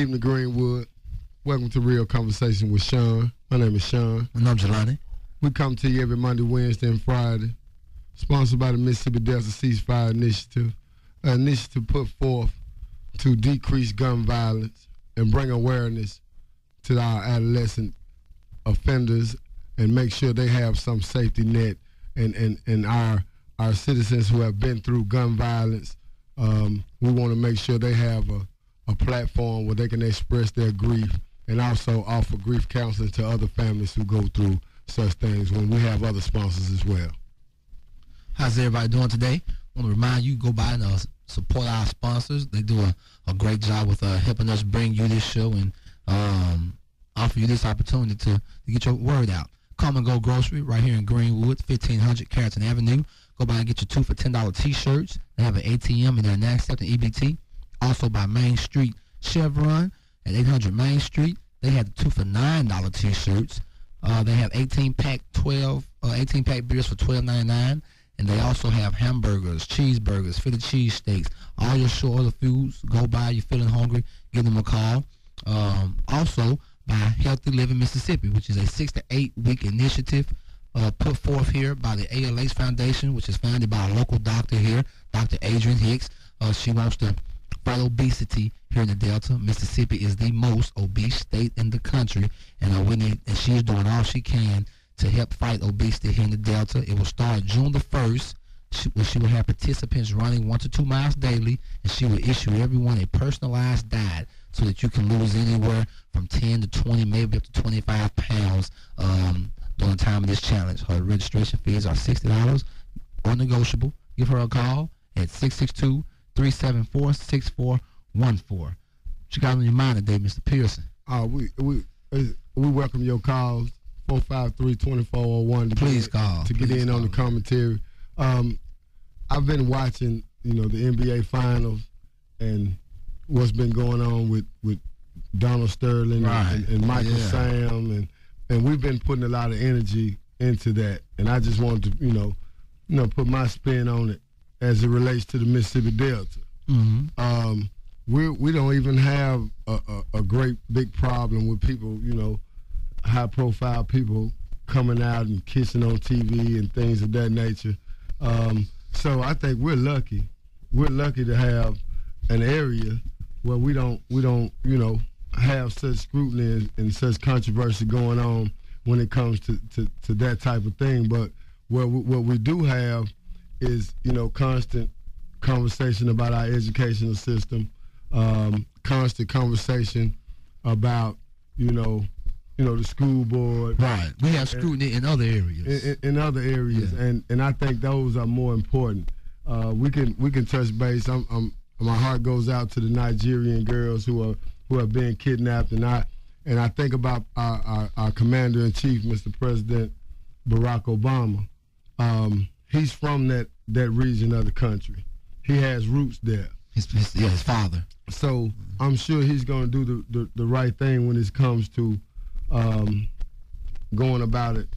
evening, Greenwood. Welcome to Real Conversation with Sean. My name is Sean. My name's Jelani. We come to you every Monday, Wednesday, and Friday. Sponsored by the Mississippi Delta Ceasefire Initiative. An initiative put forth to decrease gun violence and bring awareness to our adolescent offenders and make sure they have some safety net. And our citizens who have been through gun violence, we want to make sure they have a platform where they can express their grief and also offer grief counseling to other families who go through such things when we have other sponsors as well. How's everybody doing today? I want to remind you, go by and support our sponsors. They do a great job with helping us bring you this show and offer you this opportunity to get your word out. Come and Go Grocery right here in Greenwood, 1500 Carrollton Avenue. Go by and get your 2 for $10 T-shirts. They have an ATM and they're not accepting EBT. Also by Main Street Chevron at 800 Main Street. They have the 2 for $9 T-shirts. They have 18-pack beers for $12.99. And they also have hamburgers, cheeseburgers, Philly cheesesteaks, all your short order foods. Go by, you're feeling hungry, give them a call. Also, by Healthy Living Mississippi, which is a 6 to 8 week initiative put forth here by the ALH Foundation, which is founded by a local doctor here, Dr. Adrian Hicks. She wants to fight obesity here in the Delta. Mississippi is the most obese state in the country, and she's doing all she can to help fight obesity here in the Delta. It will start June the 1st. She will have participants running 1 to 2 miles daily, and she will issue everyone a personalized diet so that you can lose anywhere from 10 to 20, maybe up to 25 pounds during the time of this challenge. Her registration fees are $60 or negotiable. Give her a call at 662-374-6414. What you got on your mind today, Mr. Pearson? We welcome your calls. 453-2401 Please call. To get in on the commentary. I've been watching, the NBA Finals and what's been going on with Donald Sterling and Michael Sam, and we've been putting a lot of energy into that. And I just wanted to, put my spin on it as it relates to the Mississippi Delta. Mm-hmm. We don't even have a great big problem with people, high-profile people coming out and kissing on TV and things of that nature. So I think we're lucky. We're lucky to have an area where we don't have such scrutiny and such controversy going on when it comes to that type of thing. But what we do have is constant conversation about our educational system, constant conversation about the school board. Right. We have scrutiny in other areas. In other areas, yeah. And I think those are more important. We can touch base. My heart goes out to the Nigerian girls who are being kidnapped, and I think about our commander in chief, Mr. President Barack Obama. He's from that region of the country. He has roots there. His father. So I'm sure he's going to do the right thing when it comes to going about it,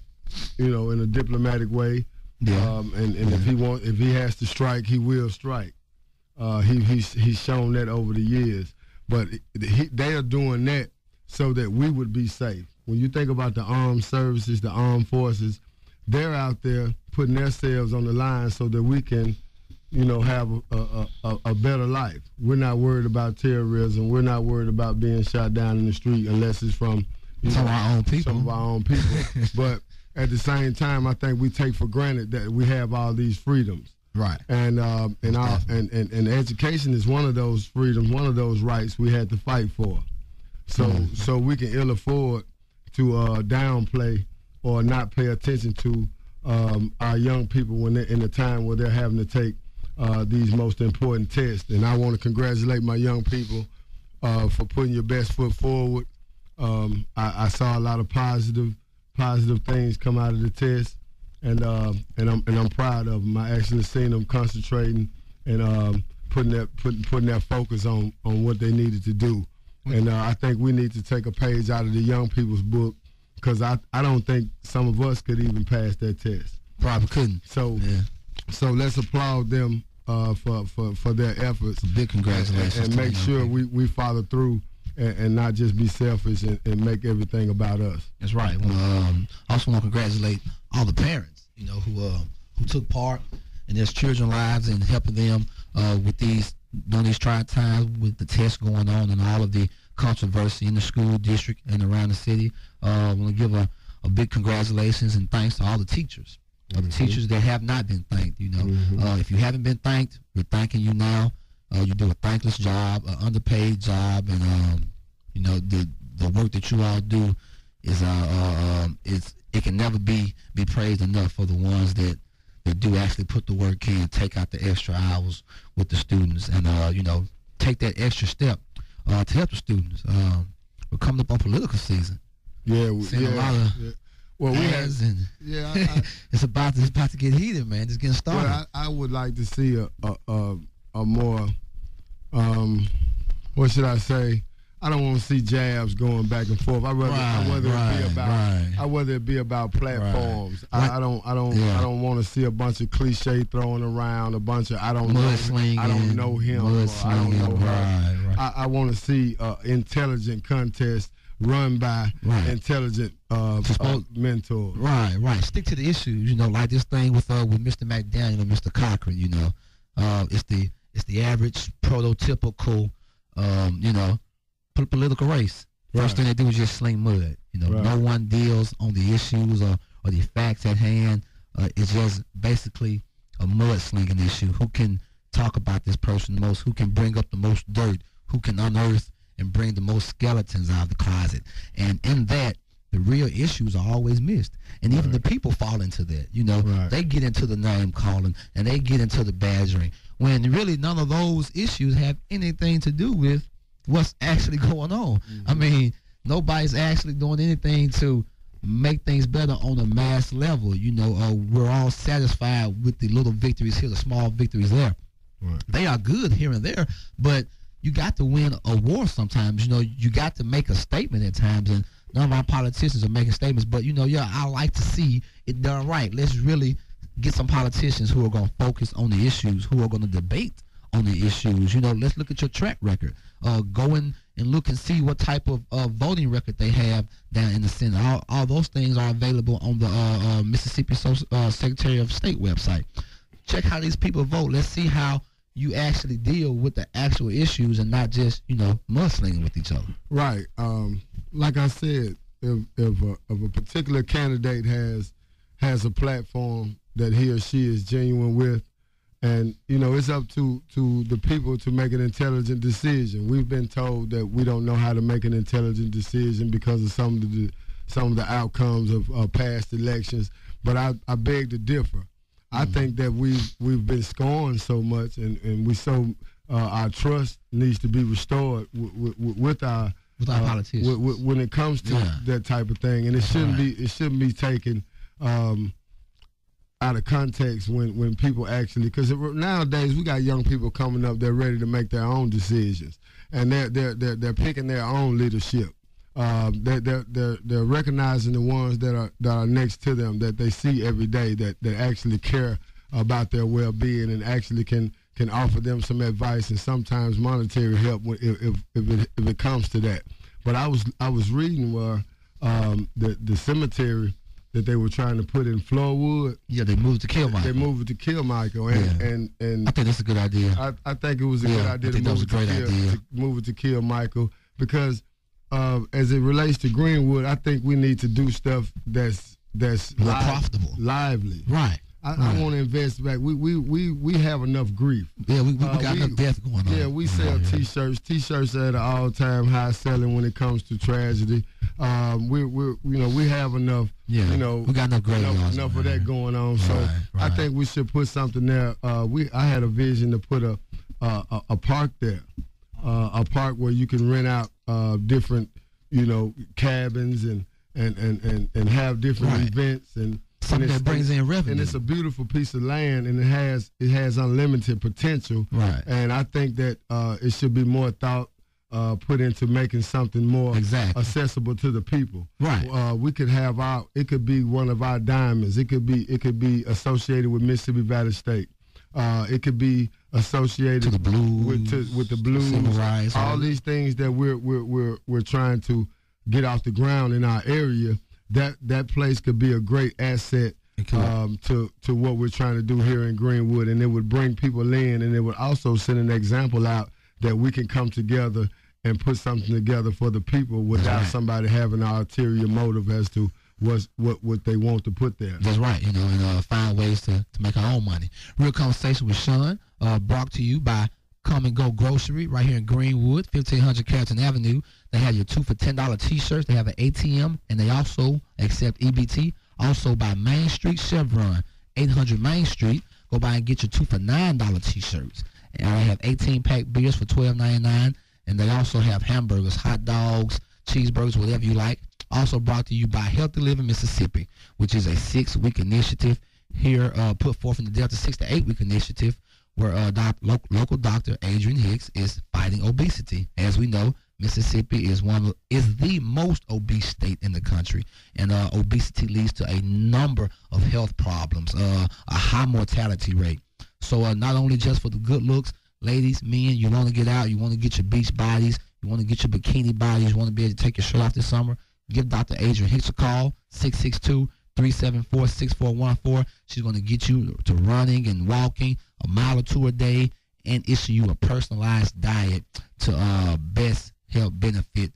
in a diplomatic way. Yeah. And if he has to strike, he will strike. He's shown that over the years. But they are doing that so that we would be safe. When you think about the armed services, the armed forces, they're out there putting themselves on the line so that we can, have a better life. We're not worried about terrorism. We're not worried about being shot down in the street unless it's from some of our own people. Some of our own people. But at the same time, I think we take for granted that we have all these freedoms. Right. And education is one of those freedoms, one of those rights we had to fight for. So we can ill afford to downplay or not pay attention to our young people when they're in a time where they're having to take these most important tests. And I want to congratulate my young people for putting your best foot forward. I saw a lot of positive things come out of the test, and I'm proud of them. I actually seen them concentrating and putting that focus on what they needed to do. And I think we need to take a page out of the young people's book, because I don't think some of us could even pass that test. Probably couldn't. So let's applaud them for their efforts. Big congratulations. And make sure we follow through and not just be selfish and make everything about us. That's right. Well, I also want to congratulate all the parents, who took part in their children's lives and helping them with during these trying times with the tests going on and all of the controversy in the school district and around the city. I want to give a big congratulations and thanks to all the teachers. The teachers that have not been thanked, if you haven't been thanked, we're thanking you now. You do a thankless job, an underpaid job, and the work that you all do is it can never be praised enough for the ones that do actually put the work in, take out the extra hours with the students, and take that extra step to help the students. We're coming up on political season. Yeah, a lot of well, it's about to get heated, man. It's getting started. Well, I would like to see a more what should I say? I don't want to see jabs going back and forth. I'd rather it be about platforms. Right. I don't want to see a bunch of cliche thrown around, a bunch of I don't know him, I don't know her. Right. I want to see intelligent contest run by intelligent mentors. Right. Stick to the issues. Like this thing with Mr. McDaniel and Mr. Cochran. It's the average prototypical political race. First thing they do is just sling mud. No one deals on the issues or the facts at hand. It's just basically a mud slinging issue. Who can talk about this person the most? Who can bring up the most dirt? Who can unearth and bring the most skeletons out of the closet? And in that, the real issues are always missed. And even the people fall into that. They get into the name calling and they get into the badgering when really none of those issues have anything to do with what's actually going on. I mean, nobody's actually doing anything to make things better on a mass level. We're all satisfied with the little victories here, the small victories there. They are good here and there, but you got to win a war sometimes. You got to make a statement at times, and none of our politicians are making statements, but I like to see it done right. Let's really get some politicians who are going to focus on the issues, who are going to debate on the issues. Let's look at your track record. Go in and look and see what type of voting record they have down in the Senate. All those things are available on the Mississippi Secretary of State website. Check how these people vote. Let's see how you actually deal with the actual issues and not just, mudslinging with each other. Right. Like I said, if a particular candidate has a platform that he or she is genuine with, and, it's up to the people to make an intelligent decision. We've been told that we don't know how to make an intelligent decision because of some of the outcomes of past elections. But I beg to differ. I think that we've been scorned so much, and our trust needs to be restored with our politicians when it comes to that type of thing, and it shouldn't be taken out of context when people actually, because nowadays we got young people coming up, they're ready to make their own decisions, and they're picking their own leadership. They're recognizing the ones that are next to them, that they see every day, that actually care about their well-being and actually can offer them some advice and sometimes monetary help if it comes to that. But I was reading where the cemetery that they were trying to put in Flowood. Yeah, they moved to Kilmichael. They moved to Kilmichael, and I think that's a good idea. I think it was a good idea. To move it to Kilmichael because as it relates to Greenwood, I think we need to do stuff that's more profitable, lively. Right. I want to invest back. We have enough grief. Yeah, we got enough death going on. Yeah, we sell T-shirts. T-shirts are at an all-time high selling when it comes to tragedy. We have enough. Yeah, we got enough of that going on. So I think we should put something there. I had a vision to put a park there, a park where you can rent out different cabins and have different events and. Something that brings in revenue. And it's a beautiful piece of land, and it has unlimited potential. Right. And I think that it should be more thought put into making something more accessible to the people. Right. We could have it could be one of our diamonds. It could be associated with Mississippi Valley State. It could be associated to the blues, with the blues, civil rights, all these things that we're trying to get off the ground in our area. That place could be a great asset to what we're trying to do here in Greenwood, and it would bring people in, and it would also send an example out that we can come together and put something together for the people without somebody having an ulterior motive as to what they want to put there. That's right, and find ways to make our own money. Real Conversation with Sean, brought to you by Come and Go Grocery right here in Greenwood, 1500 Carrollton Avenue. They have your 2 for $10 T-shirts. They have an ATM, and they also accept EBT. Also by Main Street Chevron, 800 Main Street. Go by and get your 2 for $9 T-shirts. And they have 18-pack beers for $12.99. And they also have hamburgers, hot dogs, cheeseburgers, whatever you like. Also brought to you by Healthy Living Mississippi, which is a 6-week initiative here put forth in the Delta 6 to 8-week initiative where local doctor Adrian Hicks is fighting obesity. As we know, Mississippi is the most obese state in the country, and obesity leads to a number of health problems, a high mortality rate. So not only just for the good looks, ladies, men, you want to get out, you want to get your beach bodies, you want to get your bikini bodies, you want to be able to take your shirt off this summer, give Dr. Adrian Hicks a call, 662-374-6414. She's going to get you to running and walking a mile or 2 a day and issue you a personalized diet to best help benefit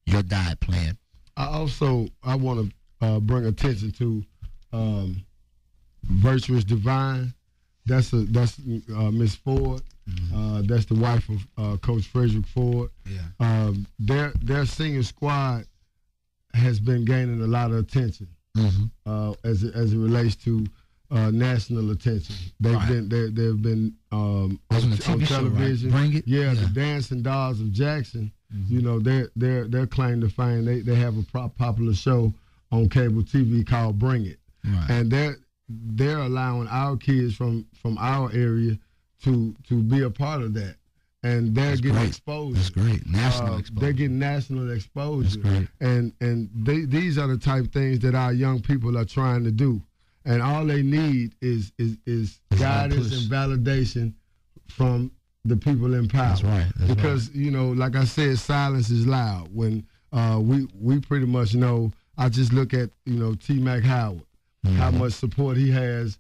your diet plan. I want to bring attention to Virtuous Divine. That's Miss Ford. Mm-hmm. That's the wife of Coach Frederick Ford. Yeah. Their senior squad has been gaining a lot of attention as it relates to national attention. They've been on television. Show, right? Bring It. Yeah, the Dancing Dolls of Jackson. Mm-hmm. Their claim to fame. They have a popular show on cable TV called Bring It, right. And they're allowing our kids from our area to be a part of that. And they're getting exposure. That's great. National exposure. They're getting national exposure. That's great. And these are the type of things that our young people are trying to do. And all they need is guidance and validation from the people in power. That's right. Because, like I said, silence is loud. When we pretty much know, I just look at, T-Mac Howard, how much support he has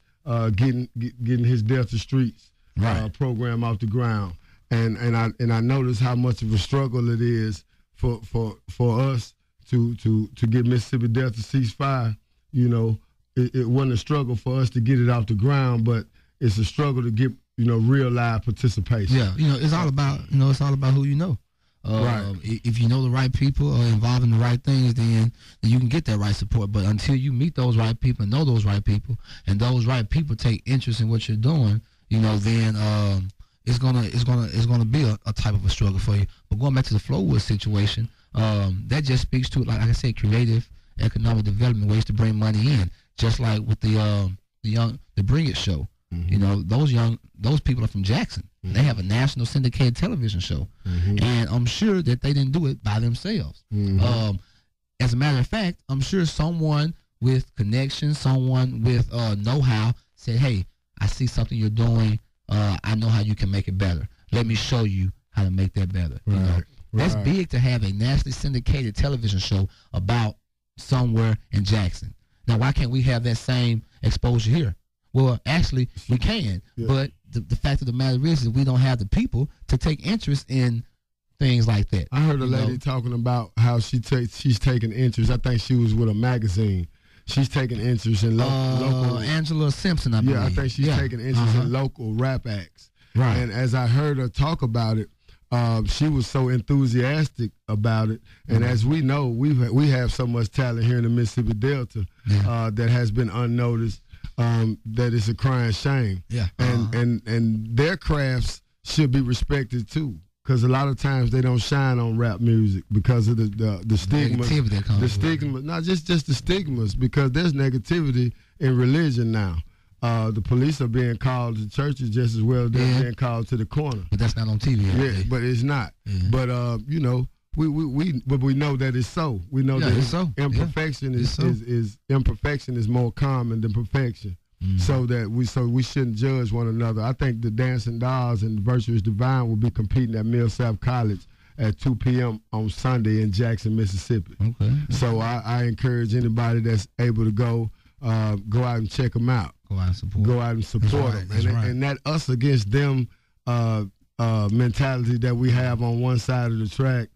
getting his Delta Streets program off the ground. And I notice how much of a struggle it is for us to get Mississippi Delta ceasefire. It wasn't a struggle for us to get it off the ground, but it's a struggle to get real live participation. Yeah, it's all about who you know. Right. If you know the right people or involved in the right things, then you can get that right support. But until you meet those right people and know those right people, and those right people take interest in what you're doing, then it's gonna be a type of a struggle for you. But going back to the Flowwood situation, that just speaks to, like I said, creative economic development, ways to bring money in. Just like with the Bring It show, those people are from Jackson. Mm-hmm. They have a national syndicated television show, and I'm sure that they didn't do it by themselves. Mm-hmm. As a matter of fact, I'm sure someone with connections, someone with know-how said, "Hey, I see something you're doing. I know how you can make it better. Let me show you how to make that better." Right. That's big to have a nationally syndicated television show about somewhere in Jackson. Now, why can't we have that same exposure here? Well, actually, we can, but the fact of the matter is we don't have the people to take interest in things like that. I heard a lady talking about how she's taking interest. I think she was with a magazine. She's taking interest in local. Angela Simpson, I believe. Yeah, I think she's taking interest in local rap acts. Right. And as I heard her talk about it, she was so enthusiastic about it. And as we know, we have so much talent here in the Mississippi Delta that has been unnoticed. That it's a crying shame. Yeah. And their crafts should be respected too. Because a lot of times they don't shine on rap music because of the stigmas. The stigmas, not just the stigmas, because there's negativity in religion now. The police are being called to churches just as well as they're being called to the corner. But that's not on TV. Yeah, but it's not. Yeah. But we know that it's so. We know that it's so. Imperfection imperfection is more common than perfection. so we shouldn't judge one another. I think the Dancing Dolls and the Virtuous Divine will be competing at Millsap College at 2 p.m. on Sunday in Jackson, Mississippi. Okay. So I encourage anybody that's able to go out and check them out. Go out and support. Go out and support them. And that us against them mentality that we have on one side of the track,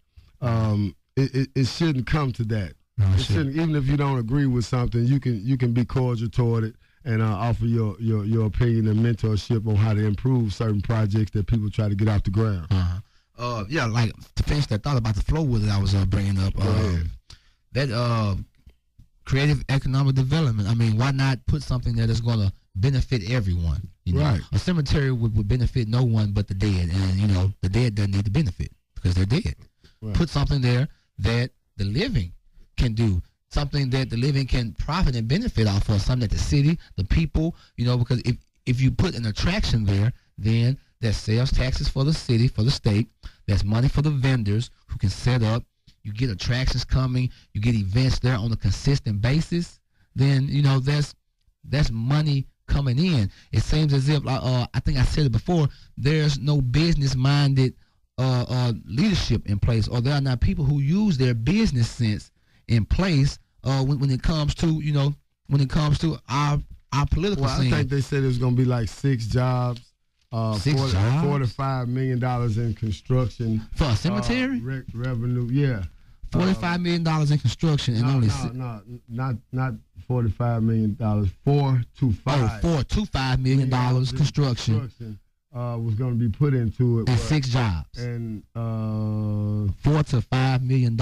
it shouldn't come to that. No, it shouldn't. Even if you don't agree with something, you can be cordial toward it and offer your opinion and mentorship on how to improve certain projects that people try to get off the ground. Yeah, like to finish that thought about the flow with it, I was bringing up that creative economic development. I mean, why not put something that is going to benefit everyone? You know? Right. A cemetery would benefit no one but the dead, and the dead doesn't need to benefit because they're dead. Right. Put something there that the living can do, something that the living can profit and benefit off of, something that the city, the people, because if you put an attraction there, then there's sales taxes for the city, for the state. There's money for the vendors who can set up. You get attractions coming. You get events there on a consistent basis. Then, that's money coming in. It seems as if, I think I said it before, there's no business-minded leadership in place, or there are not people who use their business sense in place when it comes to, our political scene. I think they said it was going to be like 6 jobs. $45 million in construction for a cemetery revenue. Yeah, $45 million in construction and not $45 million. $4 to $5 million construction was going to be put into it. And 6 jobs. And $4 to $5 million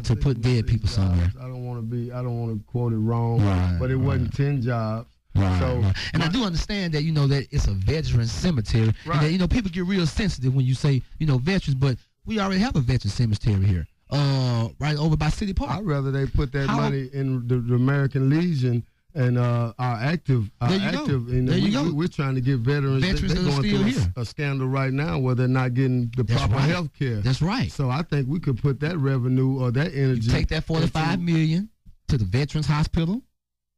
to put dead people jobs. somewhere. I don't want to quote it wrong, but it wasn't 10 jobs. Right. And I do understand that that it's a veteran cemetery, and that people get real sensitive when you say veterans, but we already have a veteran cemetery here, right over by City Park. I'd rather they put that money in the American Legion and our active. We're trying to get veterans. They're going through a scandal right now where they're not getting the proper health care. That's right. So I think we could put that revenue or that energy. Take that $45 million to the Veterans Hospital.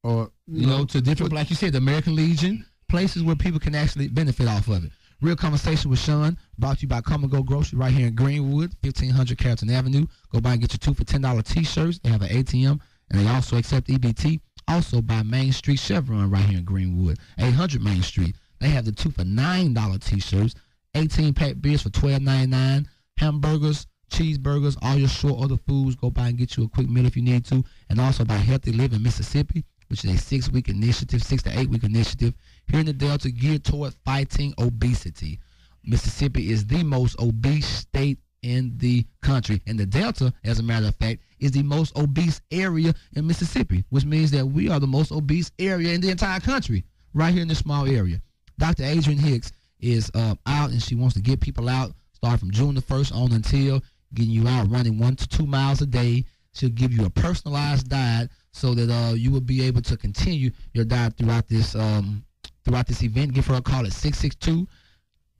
Or to different, like you said, the American Legion, places where people can actually benefit off of it. Real Conversation with Sean, brought to you by Come and Go Grocery right here in Greenwood, 1500 Carrollton Avenue. Go by and get your 2 for $10 T-shirts. They have an ATM, and they also accept EBT. Also by Main Street Chevron right here in Greenwood, 800 Main Street. They have the 2 for $9 T-shirts, 18-pack beers for $12.99, hamburgers, cheeseburgers, all your short other foods. Go by and get you a quick meal if you need to. And also by Healthy Living Mississippi, which is a 6-week initiative, 6 to 8 week initiative here in the Delta geared toward fighting obesity. Mississippi is the most obese state in the country. And the Delta, as a matter of fact, is the most obese area in Mississippi, which means that we are the most obese area in the entire country, right here in this small area. Dr. Adrienne Hicks is out, and she wants to get people out, start from June the 1st on until getting you out running 1 to 2 miles a day. She'll give you a personalized diet so that you will be able to continue your diet throughout this event. Give her a call at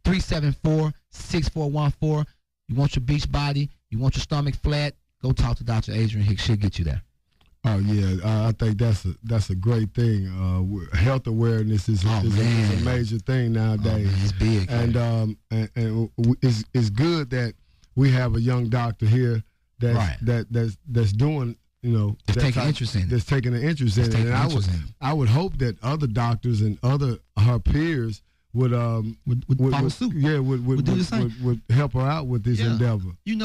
662-374-6414. You want your beach body, you want your stomach flat, go talk to Dr. Adrienne Hicks. She'll get you there. Oh yeah, I think that's a great thing. Health awareness is a major thing nowadays. It's big. And it's good that we have a young doctor here that's doing. That's taking interest in it. That's taking an interest in it. And I would hope that other doctors and her peers would follow suit. Yeah, would do the same. Would help her out with this endeavor. You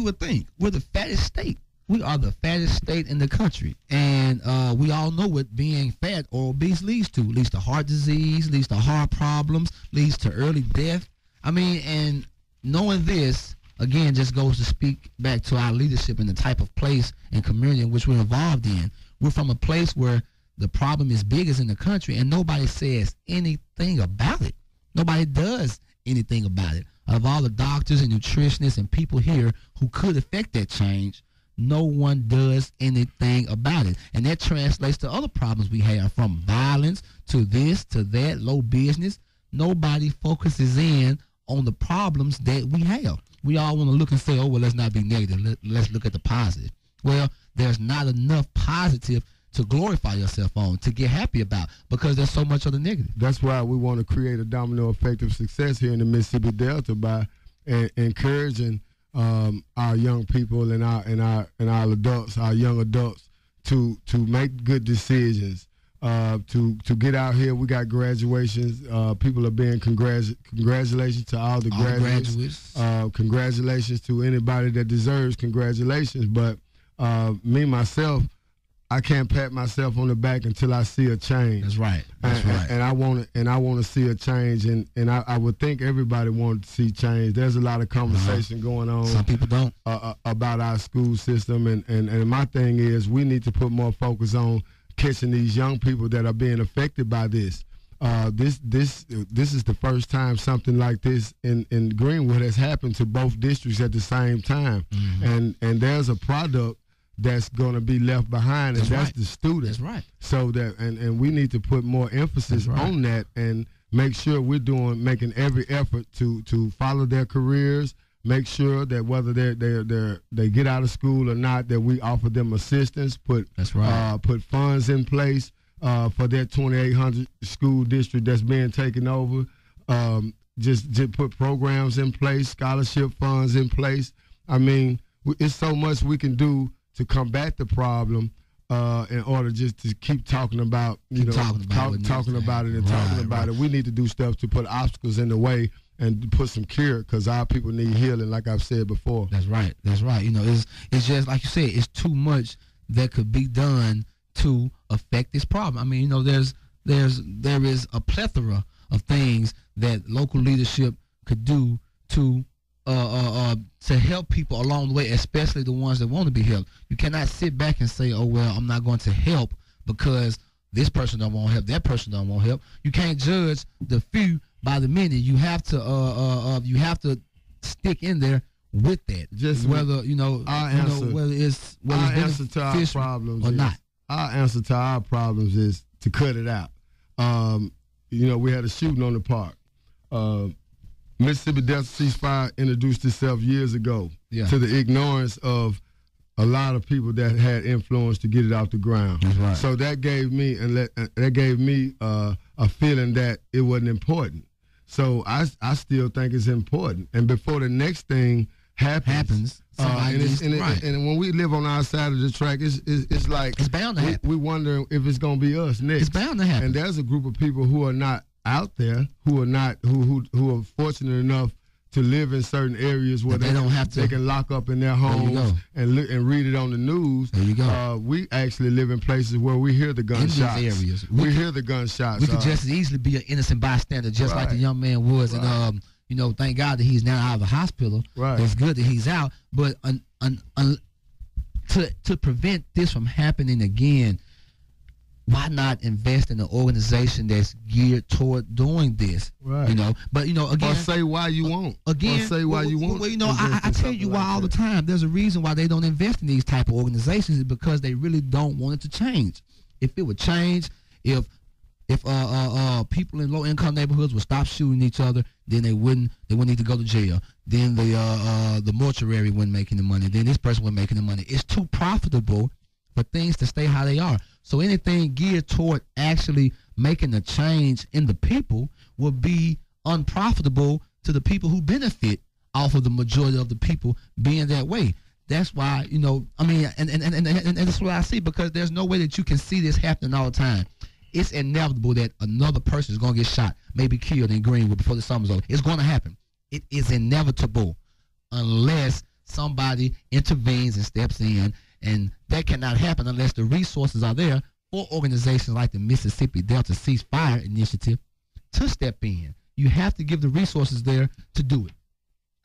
would think we're the fattest state. We are the fattest state in the country, and we all know what being fat or obese leads to. Leads to heart disease, leads to heart problems, leads to early death. I mean, and knowing this, again, just goes to speak back to our leadership and the type of place and community in which we're involved in. We're from a place where the problem is biggest in the country, and nobody says anything about it. Nobody does anything about it. Of all the doctors and nutritionists and people here who could affect that change, no one does anything about it. And that translates to other problems we have, from violence to this to that, low business. Nobody focuses in on the problems that we have. We all want to look and say, oh, well, let's not be negative. Let's look at the positive. Well, there's not enough positive to glorify yourself on, to get happy about, because there's so much of the negative. That's why we want to create a domino effect of success here in the Mississippi Delta by encouraging our young people and our adults, our young adults, to make good decisions. To get out here. We got graduations. People are being congratulations to all the graduates. Congratulations to anybody that deserves congratulations. But me, myself, I can't pat myself on the back until I see a change. That's right. And I want to see a change. And I would think everybody wants to see change. There's a lot of conversation going on. Some people don't. About our school system. And my thing is, we need to put more focus on catching these young people that are being affected by this. This is the first time something like this in Greenwood has happened to both districts at the same time. Mm-hmm. And there's a product that's going to be left behind, and that's the student. That's right. So that and we need to put more emphasis on that and make sure we're making every effort to follow their careers. Make sure that whether they get out of school or not, that we offer them assistance. Put funds in place for that 2,800 school district that's being taken over. Just put programs in place, scholarship funds in place. I mean, it's so much we can do to combat the problem in order just to keep talking about talking about it. We need to do stuff to put obstacles in the way and put some cure, because our people need healing, like I've said before. That's right. It's just like you said, it's too much that could be done to affect this problem. I mean, there is a plethora of things that local leadership could do to help people along the way, especially the ones that want to be helped. You cannot sit back and say, oh, well, I'm not going to help because this person don't want help, that person don't want help. You can't judge the few by the many. You have to stick in there with that. Just whether whether it's answer to our problems or not. Our answer to our problems is to cut it out. We had a shooting on the park. Mississippi Delta ceasefire introduced itself years ago to the ignorance of a lot of people that had influence to get it off the ground. That's right. So that gave me a feeling that it wasn't important. So I still think it's important. And before the next thing happens, and when we live on our side of the track, it's like it's bound to happen. We wonder if it's going to be us next. It's bound to happen. And there's a group of people who are not out there, who are fortunate enough to live in certain areas where they don't have to. They can lock up in their homes and read it on the news. There you go. We actually live in places where we hear the gunshots. In these areas, we hear the gunshots. We could just as easily be an innocent bystander, just like the young man was. Right. And thank God that he's now out of the hospital. Right. It's good that he's out. But to prevent this from happening again, why not invest in an organization that's geared toward doing this? Right. But again, or say why you won't. Again, or say why you won't. Well, I tell you why all the time. There's a reason why they don't invest in these type of organizations, is because they really don't want it to change. If it would change, if people in low income neighborhoods would stop shooting each other, then they wouldn't need to go to jail. Then the mortuary wouldn't make any money. Then this person wouldn't make any money. It's too profitable for things to stay how they are. So anything geared toward actually making a change in the people will be unprofitable to the people who benefit off of the majority of the people being that way. That's why, and that's what I see, because there's no way that you can see this happening all the time. It's inevitable that another person is going to get shot, maybe killed in Greenwood before the summer's over. It's going to happen. It is inevitable unless somebody intervenes and steps in. And that cannot happen unless the resources are there for organizations like the Mississippi Delta Ceasefire Initiative to step in. You have to give the resources there to do it.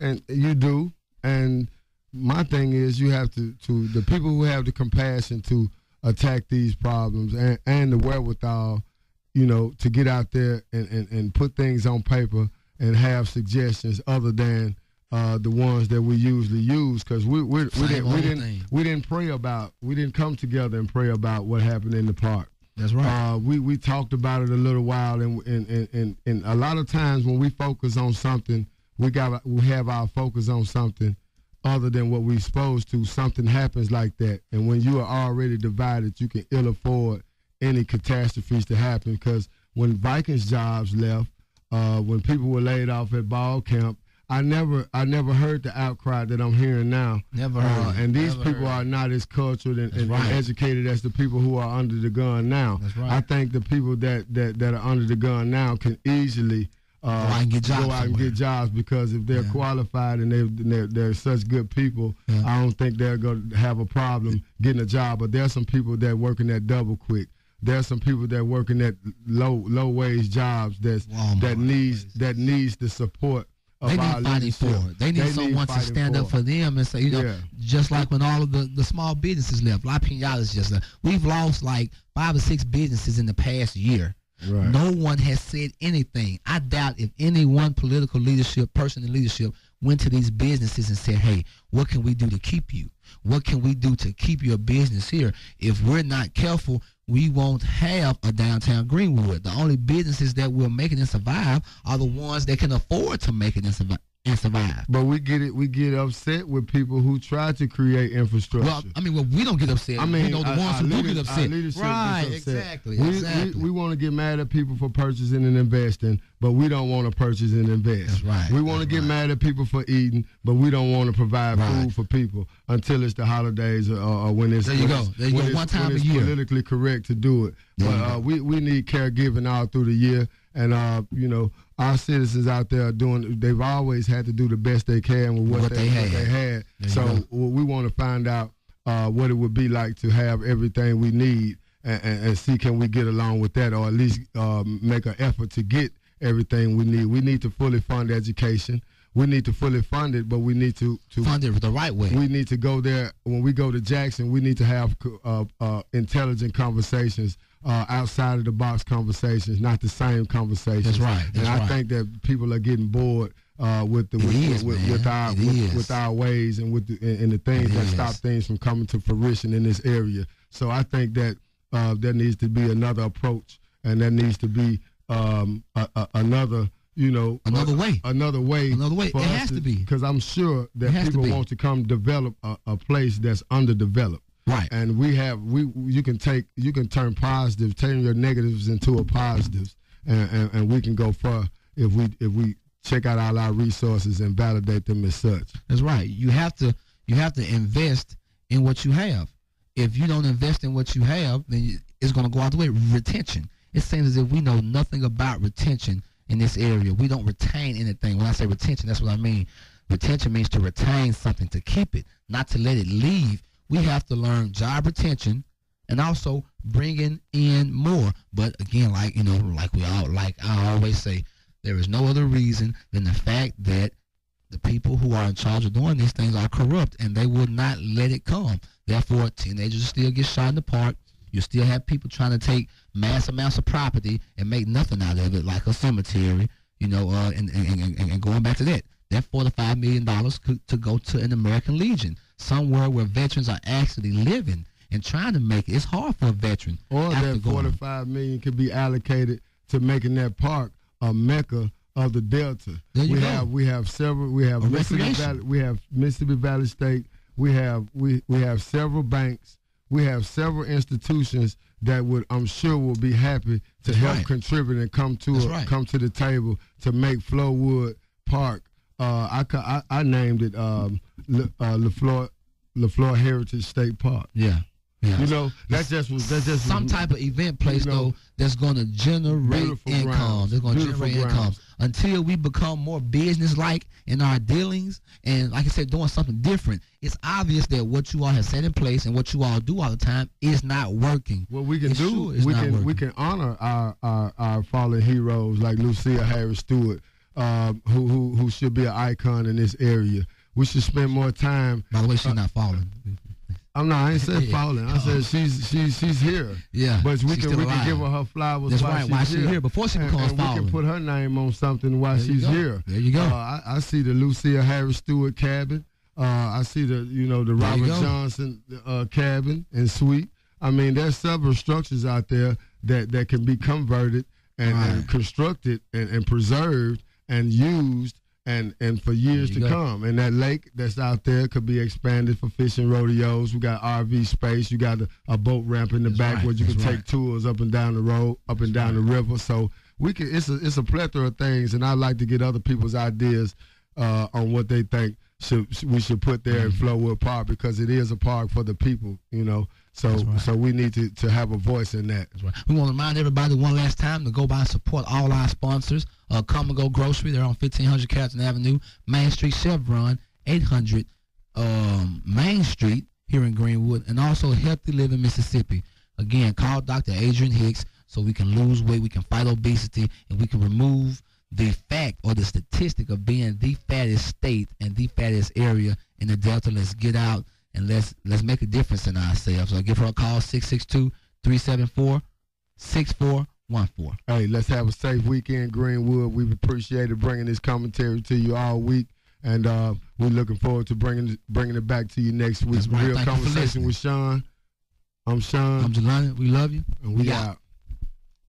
And you do. And my thing is, you have to the people who have the compassion to attack these problems and the wherewithal, to get out there and put things on paper and have suggestions other than the ones that we usually use, because we didn't come together and pray about what happened in the park. That's right. We talked about it a little while, and a lot of times when we focus on something, we have our focus on something other than what we're supposed to, something happens like that. And when you are already divided, you can ill afford any catastrophes to happen. Because when Vikings jobs left, when people were laid off at ball camp, I never heard the outcry that I'm hearing now. Never heard. And these people are not as cultured and educated as the people who are under the gun now. That's right. I think the people that are under the gun now can easily go out and get jobs, because if they're qualified and they're such good people, I don't think they're going to have a problem getting a job. But there's some people that working at double quick. There's some people that working at low wage jobs that needs the support. They need fighting for it. They need someone to stand up for them and say, just like when all of the small businesses left. La Piñata's just left. We've lost like 5 or 6 businesses in the past year. Right. No one has said anything. I doubt if any one political leadership, person in leadership, went to these businesses and said, hey, what can we do to keep you? What can we do to keep your business here? If we're not careful, we won't have a downtown Greenwood. The only businesses that will make it and survive are the ones that can afford to make it and survive. But we get upset with people who try to create infrastructure. Well, I mean, we don't get upset. The ones who do get upset. Right, exactly. We want to get mad at people for purchasing and investing, but we don't want to purchase and invest. That's right. We want to get mad at people for eating, but we don't want to provide food for people until it's the holidays or when it's one time a year. Politically correct to do it. But we need caregiving all through the year, and our citizens out there they've always had to do the best they can with what they had. So we want to find out what it would be like to have everything we need and see can we get along with that, or at least make an effort to get everything we need. We need to fully fund education. We need to fully fund it, but we need to fund it the right way. We need to go there. When we go to Jackson, we need to have intelligent conversations, outside of the box conversations, not the same conversations. That's right. I think that people are getting bored with our ways and with the things that stop things from coming to fruition in this area. So I think that there needs to be another approach, and there needs to be another way. It has to be, because I'm sure that people want to come develop a place that's underdeveloped. Right. And you can turn your negatives into a positives, and we can go far if we check out all our resources and validate them as such. That's right. You have to invest in what you have. If you don't invest in what you have, then it's going to go out the way. Retention. It seems as if we know nothing about retention in this area. We don't retain anything. When I say retention, that's what I mean. Retention means to retain something, to keep it, not to let it leave. We have to learn job retention and also bringing in more. But again, I always say, there is no other reason than the fact that the people who are in charge of doing these things are corrupt, and they will not let it come. Therefore, teenagers still get shot in the park. You still have people trying to take mass amounts of property and make nothing out of it, like a cemetery, and going back to that $45 million to go to an American Legion, somewhere where veterans are actually living and trying to make it. It's hard for a veteran. Or that $45 million could be allocated to making that park a mecca of the Delta. We have several. We have Mississippi Valley State. We have several banks. We have several institutions that I'm sure will be happy to help contribute and come to the table to make Flowood Park. I named it LaFleur Heritage State Park. Yeah. Yeah. That's just some type of event place though that's going to generate income. That's going to generate income until we become more business-like in our dealings and, like I said, doing something different. It's obvious that what you all have set in place and what you all do all the time is not working. What we can we can honor our fallen heroes like Lucille Harris Stewart, who should be an icon in this area. We should spend more time. By the way, she's not fallen. I ain't said falling. I said she's here. Yeah, but we can give her flowers. That's while she's here before she becomes falling. We can put her name on something while she's here. There you go. I see the Lucille Harris Stewart cabin. I see the Robert Johnson cabin and suite. I mean, there's several structures out there that can be converted and constructed and preserved and used and for years to come. And that lake that's out there could be expanded for fishing rodeos. We got RV space. You got a boat ramp in the back where you can take tours up and down the road, up and down the river. So we can. It's a plethora of things, and I like to get other people's ideas on what they think we should put there in Flowood Park, because it is a park for the people, you know. So we need to have a voice in that. That's right. We want to remind everybody one last time to go by and support all our sponsors. Come and Go Grocery. They're on 1500 Carrollton Avenue, Main Street, Chevron, 800 Main Street here in Greenwood, and also Healthy Living Mississippi. Again, call Dr. Adrian Hicks so we can lose weight, we can fight obesity, and we can remove the fact or the statistic of being the fattest state and the fattest area in the Delta. Let's get out and let's make a difference in ourselves. So give her a call, 662-374-6414. Hey, let's have a safe weekend, Greenwood. We've appreciated bringing this commentary to you all week, and we're looking forward to bringing it back to you next week. Right. Real Conversation with Sean. I'm Sean. I'm Jelani. We love you. And we out.